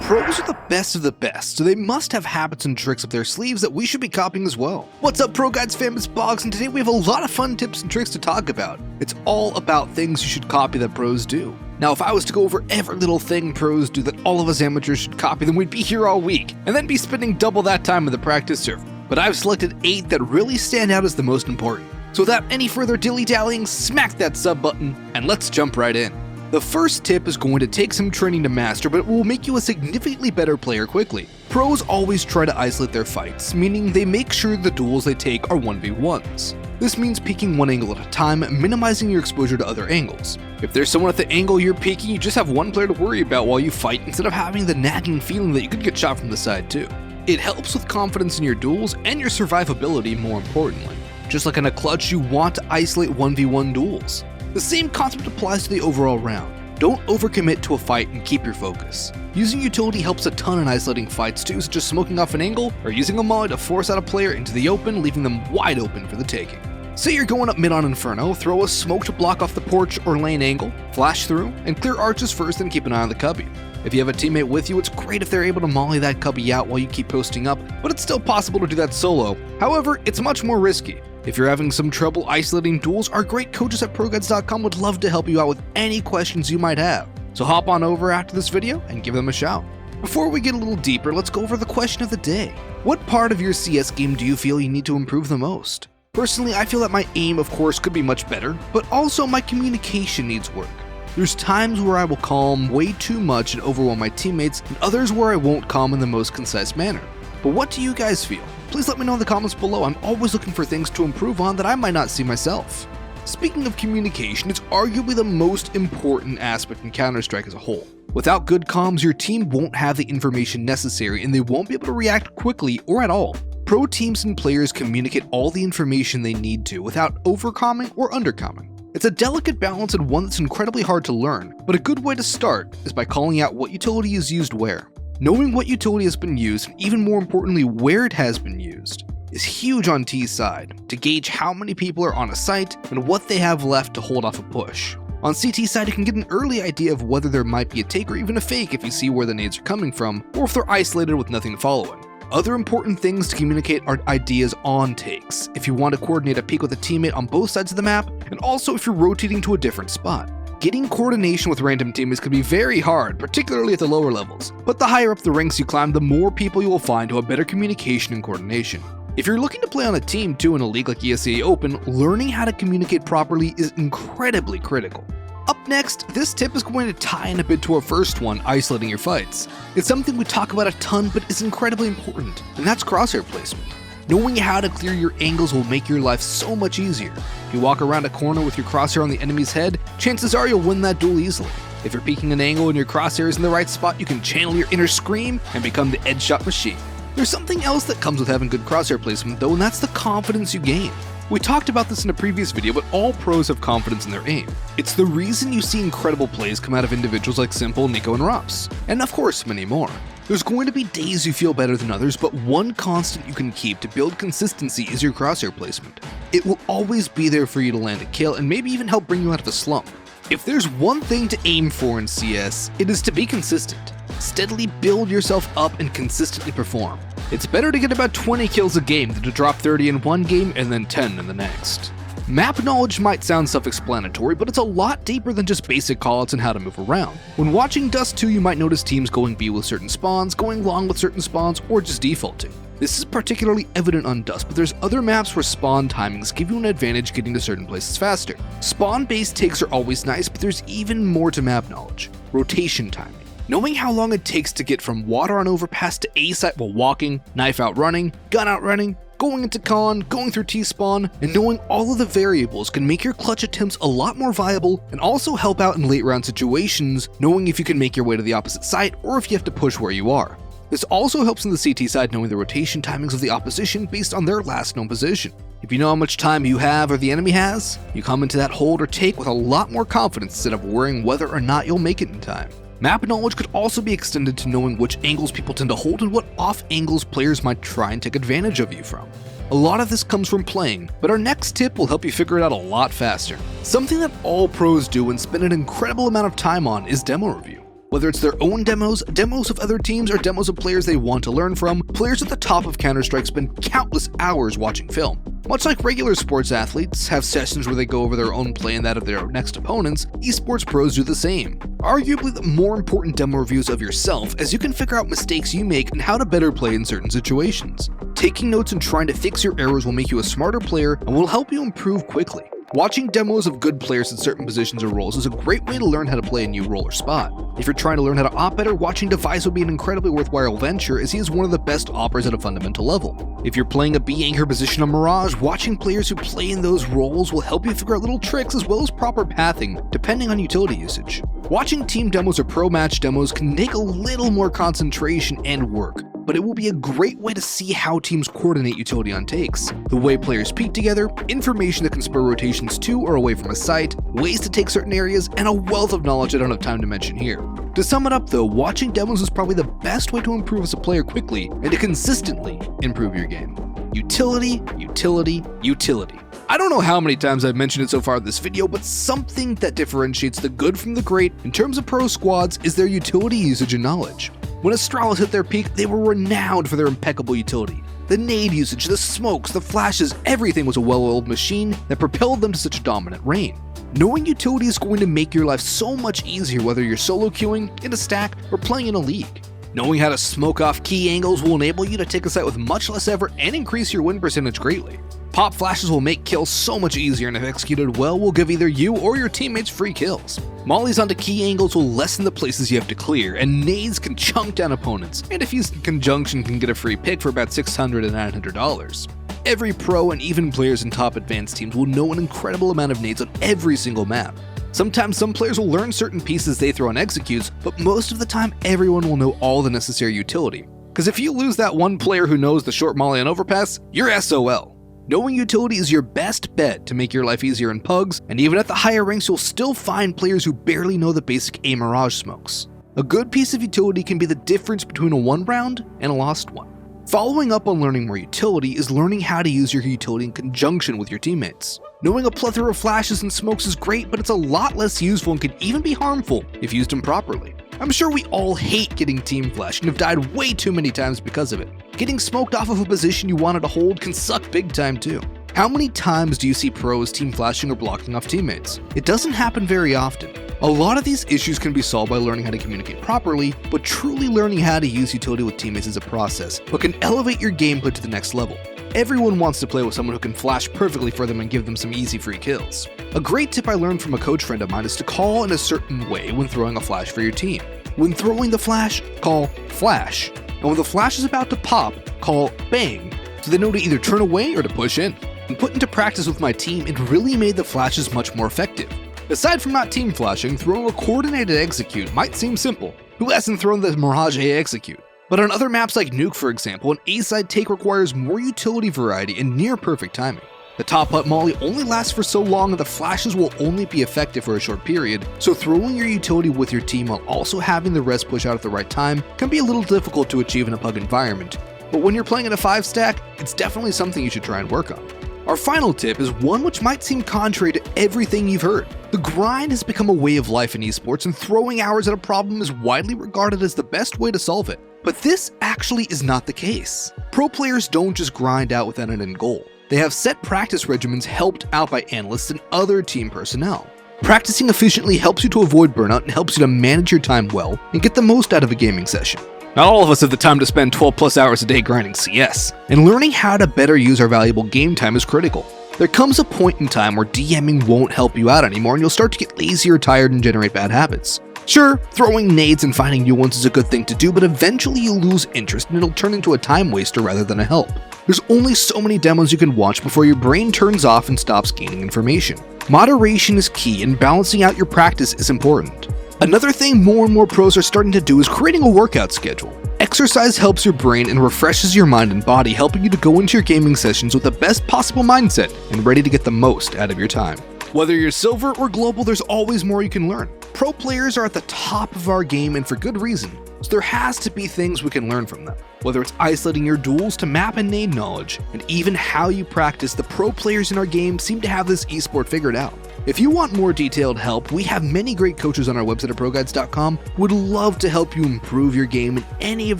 Pros are the best of the best, so they must have habits and tricks up their sleeves that we should be copying as well. What's up, Pro Guides fam, it's Boggs, and today we have a lot of fun tips and tricks to talk about. It's all about things you should copy that pros do. Now, if I was to go over every little thing pros do that all of us amateurs should copy, then we'd be here all week, and then be spending double that time in the practice server. But I've selected 8 that really stand out as the most important. So without any further dilly-dallying, smack that sub button, and let's jump right in. The first tip is going to take some training to master, but it will make you a significantly better player quickly. Pros always try to isolate their fights, meaning they make sure the duels they take are 1v1s. This means peeking one angle at a time, minimizing your exposure to other angles. If there's someone at the angle you're peeking, you just have one player to worry about while you fight instead of having the nagging feeling that you could get shot from the side too. It helps with confidence in your duels and your survivability more importantly. Just like in a clutch, you want to isolate 1v1 duels. The same concept applies to the overall round. Don't overcommit to a fight and keep your focus. Using utility helps a ton in isolating fights too, such as smoking off an angle or using a molly to force out a player into the open, leaving them wide open for the taking. Say you're going up mid on Inferno, throw a smoke to block off the porch or lane angle, flash through, and clear arches first and keep an eye on the cubby. If you have a teammate with you, it's great if they're able to molly that cubby out while you keep posting up, but it's still possible to do that solo. However, it's much more risky. If you're having some trouble isolating duels, our great coaches at ProGuides.com would love to help you out with any questions you might have. So hop on over after this video and give them a shout. Before we get a little deeper, let's go over the question of the day. What part of your CS game do you feel you need to improve the most? Personally, I feel that my aim, of course, could be much better, but also my communication needs work. There's times where I will calm way too much and overwhelm my teammates, and others where I won't calm in the most concise manner. But what do you guys feel? Please let me know in the comments below. I'm always looking for things to improve on that I might not see myself. Speaking of communication, it's arguably the most important aspect in Counter-Strike as a whole. Without good comms, your team won't have the information necessary and they won't be able to react quickly or at all. Pro teams and players communicate all the information they need to without overcomming or undercomming. It's a delicate balance and one that's incredibly hard to learn, but a good way to start is by calling out what utility is used where. Knowing what utility has been used, and even more importantly where it has been used, is huge on T's side, to gauge how many people are on a site and what they have left to hold off a push. On CT's side, you can get an early idea of whether there might be a take or even a fake if you see where the nades are coming from, or if they're isolated with nothing following. Other important things to communicate are ideas on takes, if you want to coordinate a peek with a teammate on both sides of the map, and also if you're rotating to a different spot. Getting coordination with random teammates can be very hard, particularly at the lower levels, but the higher up the ranks you climb, the more people you will find who have better communication and coordination. If you're looking to play on a team too in a league like ESEA Open, learning how to communicate properly is incredibly critical. Up next, this tip is going to tie in a bit to our first one, isolating your fights. It's something we talk about a ton, but is incredibly important, and that's crosshair placement. Knowing how to clear your angles will make your life so much easier. If you walk around a corner with your crosshair on the enemy's head, chances are you'll win that duel easily. If you're peeking an angle and your crosshair is in the right spot, you can channel your inner scream and become the edge shot machine. There's something else that comes with having good crosshair placement though, and that's the confidence you gain. We talked about this in a previous video, but all pros have confidence in their aim. It's the reason you see incredible plays come out of individuals like Simple, Nico, and Rops, and of course many more. There's going to be days you feel better than others, but one constant you can keep to build consistency is your crosshair placement. It will always be there for you to land a kill and maybe even help bring you out of a slump. If there's one thing to aim for in CS, it is to be consistent. Steadily build yourself up and consistently perform. It's better to get about 20 kills a game than to drop 30 in one game and then 10 in the next. Map knowledge might sound self-explanatory, but it's a lot deeper than just basic callouts and how to move around. When watching Dust 2, you might notice teams going B with certain spawns, going long with certain spawns, or just defaulting. This is particularly evident on Dust, but there's other maps where spawn timings give you an advantage getting to certain places faster. Spawn-based takes are always nice, but there's even more to map knowledge. Rotation timing. Knowing how long it takes to get from water on overpass to A site while walking, knife out running, gun out running, going into con, going through T-spawn, and knowing all of the variables can make your clutch attempts a lot more viable and also help out in late round situations, knowing if you can make your way to the opposite site or if you have to push where you are. This also helps on the CT side knowing the rotation timings of the opposition based on their last known position. If you know how much time you have or the enemy has, you come into that hold or take with a lot more confidence instead of worrying whether or not you'll make it in time. Map knowledge could also be extended to knowing which angles people tend to hold and what off angles players might try and take advantage of you from. A lot of this comes from playing, but our next tip will help you figure it out a lot faster. Something that all pros do and spend an incredible amount of time on is demo review. Whether it's their own demos, demos of other teams, or demos of players they want to learn from, players at the top of Counter-Strike spend countless hours watching film. Much like regular sports athletes have sessions where they go over their own play and that of their next opponents, esports pros do the same. Arguably the more important demo reviews of yourself, as you can figure out mistakes you make and how to better play in certain situations. Taking notes and trying to fix your errors will make you a smarter player and will help you improve quickly. Watching demos of good players in certain positions or roles is a great way to learn how to play a new role or spot. If you're trying to learn how to op better, watching Device would be an incredibly worthwhile venture, as he is one of the best oppers at a fundamental level. If you're playing a B anchor position on Mirage, watching players who play in those roles will help you figure out little tricks as well as proper pathing, depending on utility usage. Watching team demos or pro match demos can take a little more concentration and work, but it will be a great way to see how teams coordinate utility on takes, the way players peek together, information that can spur rotations to or away from a site, ways to take certain areas, and a wealth of knowledge I don't have time to mention here. To sum it up though, watching demos is probably the best way to improve as a player quickly and to consistently improve your game. Utility, utility, utility. I don't know how many times I've mentioned it so far in this video, but something that differentiates the good from the great in terms of pro squads is their utility usage and knowledge. When Astralis hit their peak, they were renowned for their impeccable utility. The nade usage, the smokes, the flashes, everything was a well-oiled machine that propelled them to such a dominant reign. Knowing utility is going to make your life so much easier whether you're solo queuing, in a stack, or playing in a league. Knowing how to smoke off key angles will enable you to take a site with much less effort and increase your win percentage greatly. Pop flashes will make kills so much easier, and if executed well will give either you or your teammates free kills. Mollies onto key angles will lessen the places you have to clear, and nades can chunk down opponents, and if used in conjunction can get a free pick for about $600 to $900. Every pro and even players in top advanced teams will know an incredible amount of nades on every single map. Sometimes some players will learn certain pieces they throw on executes, but most of the time everyone will know all the necessary utility. Because if you lose that one player who knows the short molly on overpass, you're SOL. Knowing utility is your best bet to make your life easier in pugs, and even at the higher ranks you'll still find players who barely know the basic A Mirage smokes. A good piece of utility can be the difference between a won round and a lost one. Following up on learning more utility is learning how to use your utility in conjunction with your teammates. Knowing a plethora of flashes and smokes is great, but it's a lot less useful and can even be harmful if used improperly. I'm sure we all hate getting team flashed and have died way too many times because of it. Getting smoked off of a position you wanted to hold can suck big time too. How many times do you see pros team flashing or blocking off teammates? It doesn't happen very often. A lot of these issues can be solved by learning how to communicate properly, but truly learning how to use utility with teammates is a process, but can elevate your gameplay to the next level. Everyone wants to play with someone who can flash perfectly for them and give them some easy free kills. A great tip I learned from a coach friend of mine is to call in a certain way when throwing a flash for your team. When throwing the flash, call flash. And when the flash is about to pop, call bang, so they know to either turn away or to push in. When put into practice with my team, it really made the flashes much more effective. Aside from not team flashing, throwing a coordinated execute might seem simple. Who hasn't thrown the Mirage A execute? But on other maps like Nuke for example, an A-side take requires more utility variety and near perfect timing. The top hut molly only lasts for so long and the flashes will only be effective for a short period, so throwing your utility with your team while also having the rest push out at the right time can be a little difficult to achieve in a pug environment. But when you're playing in a 5-stack, it's definitely something you should try and work on. Our final tip is one which might seem contrary to everything you've heard. The grind has become a way of life in esports, and throwing hours at a problem is widely regarded as the best way to solve it. But this actually is not the case. Pro players don't just grind out without an end goal. They have set practice regimens helped out by analysts and other team personnel. Practicing efficiently helps you to avoid burnout and helps you to manage your time well and get the most out of a gaming session. Not all of us have the time to spend 12 plus hours a day grinding CS, and learning how to better use our valuable game time is critical. There comes a point in time where DMing won't help you out anymore and you'll start to get lazy or tired and generate bad habits. Sure, throwing nades and finding new ones is a good thing to do, but eventually you'll lose interest and it'll turn into a time waster rather than a help. There's only so many demos you can watch before your brain turns off and stops gaining information. Moderation is key, and balancing out your practice is important. Another thing more and more pros are starting to do is creating a workout schedule. Exercise helps your brain and refreshes your mind and body, helping you to go into your gaming sessions with the best possible mindset and ready to get the most out of your time. Whether you're silver or global, there's always more you can learn. Pro players are at the top of our game, and for good reason, so there has to be things we can learn from them. Whether it's isolating your duels to map and nade knowledge, and even how you practice, the pro players in our game seem to have this esport figured out. If you want more detailed help, we have many great coaches on our website at ProGuides.com who would love to help you improve your game in any of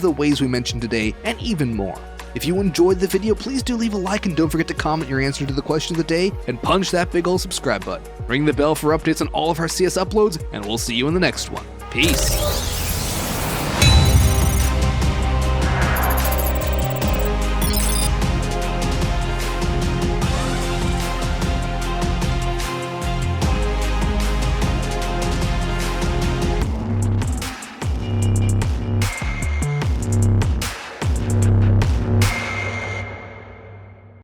the ways we mentioned today and even more. If you enjoyed the video, please do leave a like and don't forget to comment your answer to the question of the day and punch that big ol' subscribe button. Ring the bell for updates on all of our CS uploads, and we'll see you in the next one. Peace!